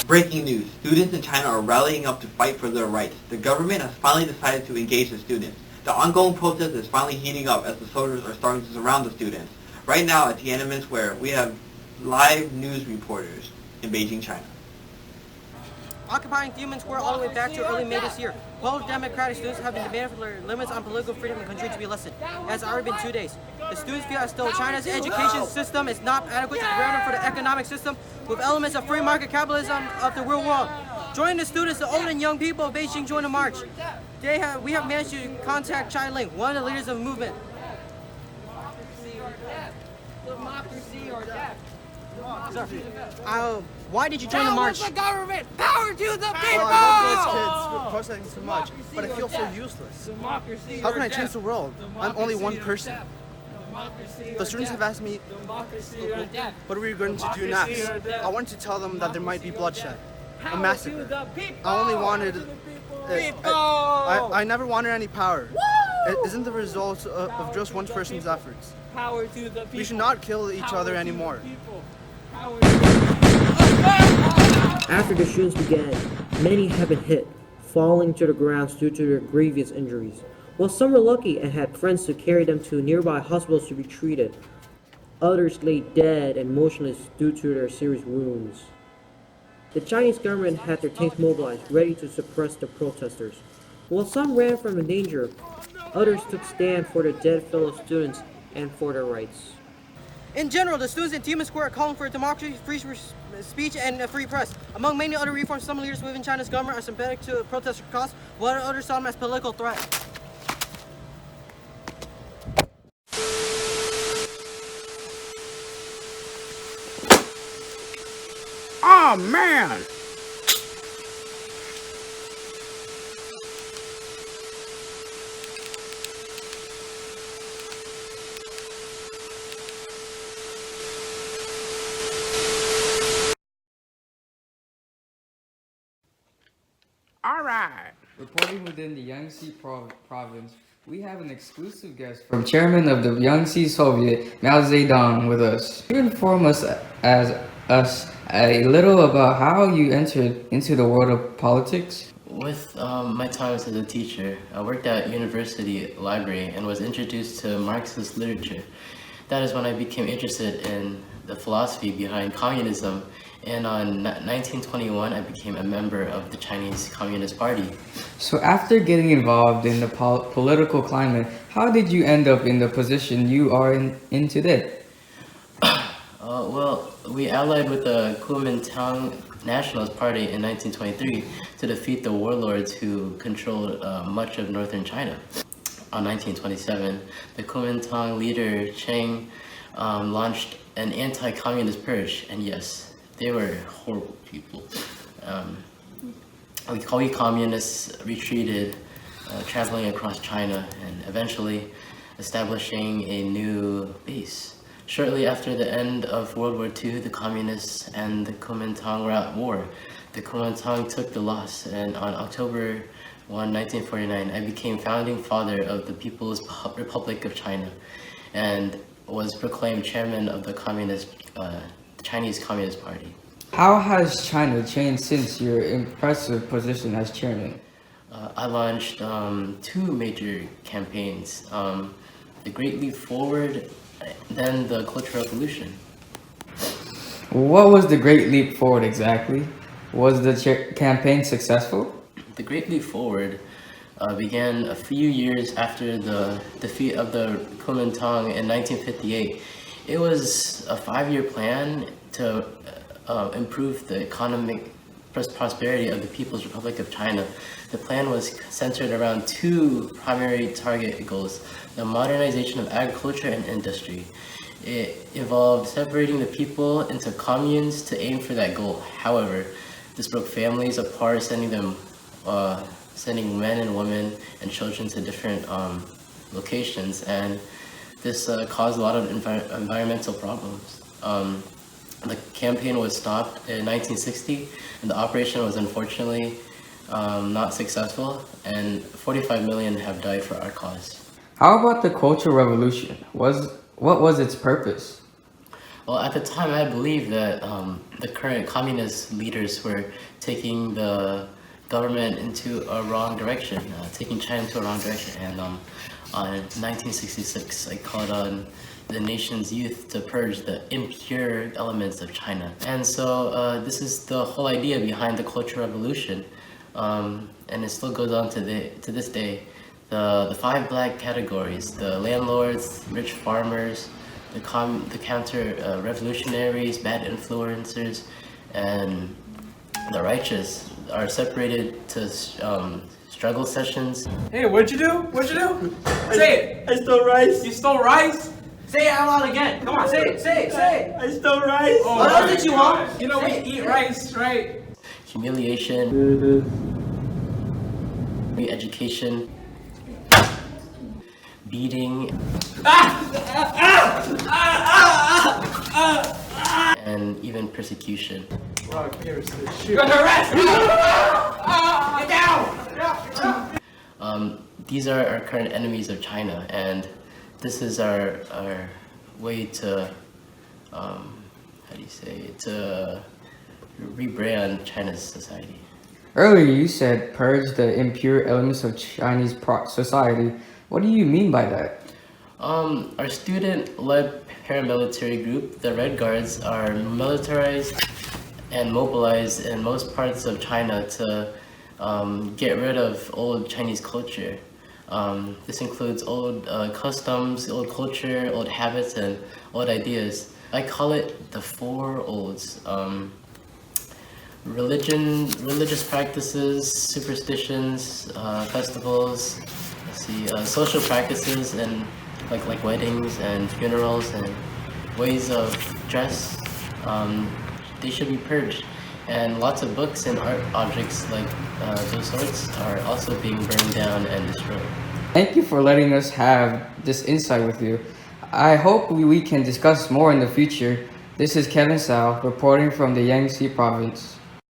Breaking news. Students in China are rallying up to fight for their rights. The government has finally decided to engage the students. The ongoing protest is finally heating up as the soldiers are starting to surround the students. Right now at Tiananmen Square, we have live news reporters in Beijing, China. Occupying Tiananmen Square all the way back to early May this year. Pro-democratic students have been demanding for their limits on political freedom in the country to be lessened. It has already been 2 days. The students feel as though China's education system is not adequate to prepare them for the economic system with elements of free market capitalism of the real world. Joining the students, the old and young people of Beijing join the march. We have managed to contact Chai Ling, one of the leaders of the movement. Democracy or death. Why did you join the march? The government! Power to the people! I love those kids protesting so much, but I feel so useless. How can I change the world? I'm only one person. The students have asked me, what are we going to do next? I wanted to tell them that there might be bloodshed, a massacre. I only wanted... I never wanted any power. It isn't the result of just one person's efforts. We should not kill each other anymore. After the shootings began, many have been hit, falling to the ground due to their grievous injuries. While some were lucky and had friends to carry them to nearby hospitals to be treated, others lay dead and motionless due to their serious wounds. The Chinese government had their tanks mobilized, ready to suppress the protesters. While some ran from the danger, others took stand for their dead fellow students and for their rights. In general, the students in Tiananmen Square are calling for democracy, free speech, and a free press. Among many other reforms, some leaders within China's government are sympathetic to protester cause, while others saw them as political threat. Oh man! All right. Reporting within the Yangtze province, we have an exclusive guest from Chairman of the Yangtze Soviet, Mao Zedong, with us. Can you inform us a little about how you entered into the world of politics? With my times as a teacher, I worked at university library and was introduced to Marxist literature. That is when I became interested in the philosophy behind communism, and on 1921 I became a member of the Chinese Communist Party. So after getting involved in the political climate, how did you end up in the position you are in today? Well, we allied with the Kuomintang Nationalist Party in 1923 to defeat the warlords who controlled much of northern China. On 1927, the Kuomintang leader Cheng launched an anti-communist purge, and yes, they were horrible people. We communists retreated, traveling across China and eventually establishing a new base. Shortly after the end of World War II, the communists and the Kuomintang were at war. The Kuomintang took the loss, and on October 1, 1949, I became founding father of the People's Republic of China and was proclaimed chairman of the Chinese Communist Party. How has China changed since your impressive position as chairman? I launched two major campaigns, the Great Leap Forward, then the Cultural Revolution. What was the Great Leap Forward exactly? Was the campaign successful? The Great Leap Forward began a few years after the defeat of the Kuomintang in 1958. It was a 5-year plan to improve the economic prosperity of the People's Republic of China. The plan was centered around two primary target goals: the modernization of agriculture and industry. It involved separating the people into communes to aim for that goal. However, this broke families apart, sending men and women and children to different locations, and this caused a lot of environmental problems. The campaign was stopped in 1960, and the operation was unfortunately not successful, and 45 million have died for our cause. How about the Cultural Revolution? What was its purpose? Well, at the time, I believe that the current communist leaders were taking the government into a wrong direction, taking China into a wrong direction. And on 1966, I called on the nation's youth to purge the impure elements of China. And so this is the whole idea behind the Cultural Revolution. And it still goes on to this day. The 5 black categories: the landlords, rich farmers, the counter revolutionaries, bad influencers, and the righteous are separated to struggle sessions. Hey, what'd you do? What'd you do? Say it. I stole rice. You stole rice? Say it out loud again. Come on, say it, say it, say it. I stole rice. Oh, What else did you want? You know we eat rice, right? Humiliation, re-education, beating, and even persecution. You're under arrest! Get down! These are our current enemies of China, and this is our way to, to rebrand China's society. Earlier you said purge the impure elements of Chinese society. What do you mean by that? Our student-led paramilitary group, the Red Guards, are militarized and mobilized in most parts of China to get rid of old Chinese culture. This includes old customs, old culture, old habits, and old ideas. I call it the 4 olds. Religious practices, superstitions, festivals, social practices, and like weddings and funerals and ways of dress. They should be purged. And lots of books and art objects like those sorts are also being burned down and destroyed. Thank you for letting us have this insight with you. I hope we can discuss more in the future. This is Kevin Sao reporting from the Yangtze province.